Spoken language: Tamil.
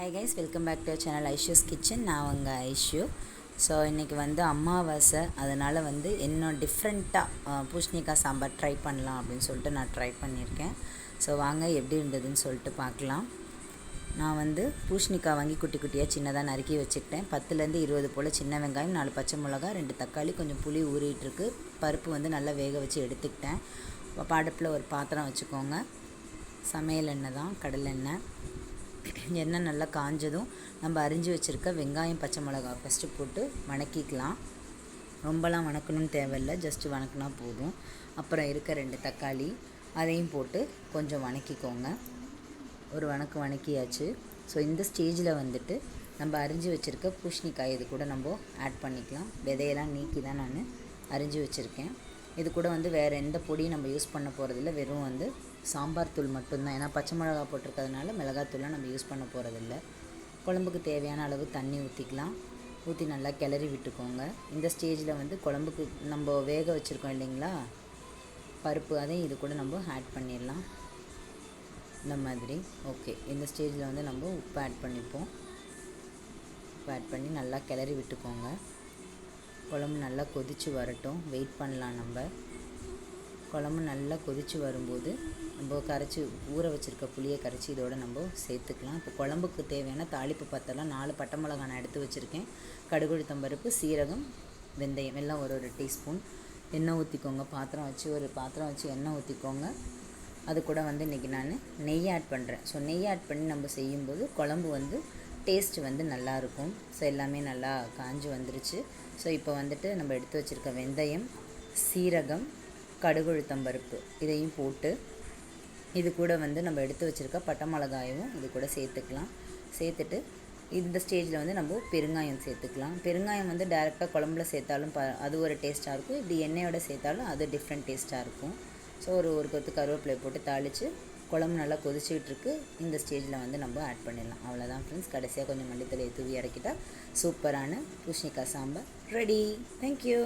Hi guys, welcome back to channel Aishu's kitchen. நான் உங்கள் ஐஷு. ஸோ இன்றைக்கி வந்து அமாவாசை, அதனால் வந்து இன்னும் டிஃப்ரெண்ட்டாக பூசணிக்காய் சாம்பார் ட்ரை பண்ணலாம் அப்படின்னு சொல்லிட்டு நான் ட்ரை பண்ணியிருக்கேன். ஸோ வாங்க எப்படி இருந்ததுன்னு சொல்லிட்டு பார்க்கலாம். நான் வந்து பூசணிக்காய் வாங்கி குட்டி குட்டியாக சின்னதாக நறுக்கி வச்சுக்கிட்டேன். 10லேருந்து 20 போல் சின்ன வெங்காயம், 4 பச்சை மிளகா, 2 தக்காளி, கொஞ்சம் புளி ஊறிட்டுருக்கு. பருப்பு வந்து நல்லா வேக வச்சு எடுத்துக்கிட்டேன். அடுப்பில் ஒரு பாத்திரம் வச்சுக்கோங்க. சமையல் எண்ணெய் தான், கடலெண்ணெய். எண்ணெய் நல்லா காஞ்சதும் நம்ம அரிஞ்சு வச்சுருக்க வெங்காயம், பச்சை மிளகா ஃபஸ்ட்டு போட்டு வணக்கிக்கலாம். ரொம்பலாம் வணக்கணும்னு தேவையில்லை, ஜஸ்ட்டு வணக்கினா போதும். அப்புறம் இருக்க 2 தக்காளி அதையும் போட்டு கொஞ்சம் வணக்கிக்கோங்க. ஒரு வணக்கியாச்சு. ஸோ இந்த ஸ்டேஜில் வந்துட்டு நம்ம அரிஞ்சு வச்சுருக்க பூசணிக்காய் இது கூட நம்ம ஆட் பண்ணிக்கலாம். விதையெல்லாம் நீக்கி தான் நான் அரிஞ்சு வச்சுருக்கேன். இது கூட வந்து வேறு எந்த பொடியும் நம்ம யூஸ் பண்ண போகிறதில்ல, வெறும் வந்து சாம்பார் தூள் மட்டும்தான். ஏன்னா பச்சை மிளகா போட்டிருக்கிறதுனால மிளகாத்தூள்லாம் நம்ம யூஸ் பண்ண போகிறதில்ல. குழம்புக்கு தேவையான அளவு தண்ணி ஊற்றிக்கலாம். ஊற்றி நல்லா கிளறி விட்டுக்கோங்க. இந்த ஸ்டேஜில் வந்து குழம்புக்கு நம்ம வேக வச்சுருக்கோம் இல்லைங்களா பருப்பு, அதையும் இது கூட நம்ம ஆட் பண்ணிடலாம். இந்த மாதிரி ஓகே. இந்த ஸ்டேஜில் வந்து நம்ம உப்பு ஆட் பண்ணிப்போம். உப்பு ஆட் பண்ணி நல்லா கிளறி விட்டுக்கோங்க. குழம்பு நல்லா கொதித்து வரட்டும், வெயிட் பண்ணலாம். நம்ம குழம்பு நல்லா கொதித்து வரும்போது நம்ம கரைச்சி ஊற வச்சுருக்க புளியை கரைச்சி இதோடு நம்ம சேர்த்துக்கலாம். இப்போ குழம்புக்கு தேவையான தாளிப்பு பத்தெல்லாம் 4 பட்டை மிளகா நான் எடுத்து வச்சுருக்கேன். கடுகு, உளுத்தம்பருப்பு, சீரகம், வெந்தயம் எல்லாம் ஒரு டீஸ்பூன். எண்ணெய் ஊற்றிக்கோங்க. ஒரு பாத்திரம் வச்சு எண்ணெய் ஊற்றிக்கோங்க. அது கூட வந்து இன்றைக்கி நான் நெய் ஆட் பண்ணுறேன். ஸோ நெய் ஆட் பண்ணி நம்ம செய்யும்போது குழம்பு வந்து டேஸ்ட் வந்து நல்லாயிருக்கும். ஸோ எல்லாமே நல்லா காஞ்சி வந்துருச்சு. ஸோ இப்போ வந்துட்டு நம்ம எடுத்து வச்சுருக்க வெந்தயம், சீரகம், கடுகு, உளுத்தம்பருப்பு இதையும் போட்டு இது கூட வந்து நம்ம எடுத்து வச்சுருக்க பட்டை மிளகாயும் இது கூட சேர்த்துக்கலாம். சேர்த்துட்டு இந்த ஸ்டேஜில் வந்து நம்ம பெருங்காயம் சேர்த்துக்கலாம். பெருங்காயம் வந்து டைரெக்டாக குழம்புல சேர்த்தாலும் அது ஒரு டேஸ்ட்டாக இருக்கும். இப்படி எண்ணெயோட சேர்த்தாலும் அது டிஃப்ரெண்ட் டேஸ்ட்டாக இருக்கும். ஸோ ஒரு கொத்து கருவேப்பிலை போட்டு தாளித்து குழம்பு நல்லா கொதிச்சுக்கிட்டுருக்கு. இந்த ஸ்டேஜில் வந்து நம்ம ஆட் பண்ணிடலாம். அவ்வளோதான் ஃப்ரெண்ட்ஸ். கடைசியாக கொஞ்சம் மல்லித்தலையை தூவி இறக்கிட்டால் சூப்பரான பூசணிக்காய் சாம்பார் ரெடி. தேங்க்யூ.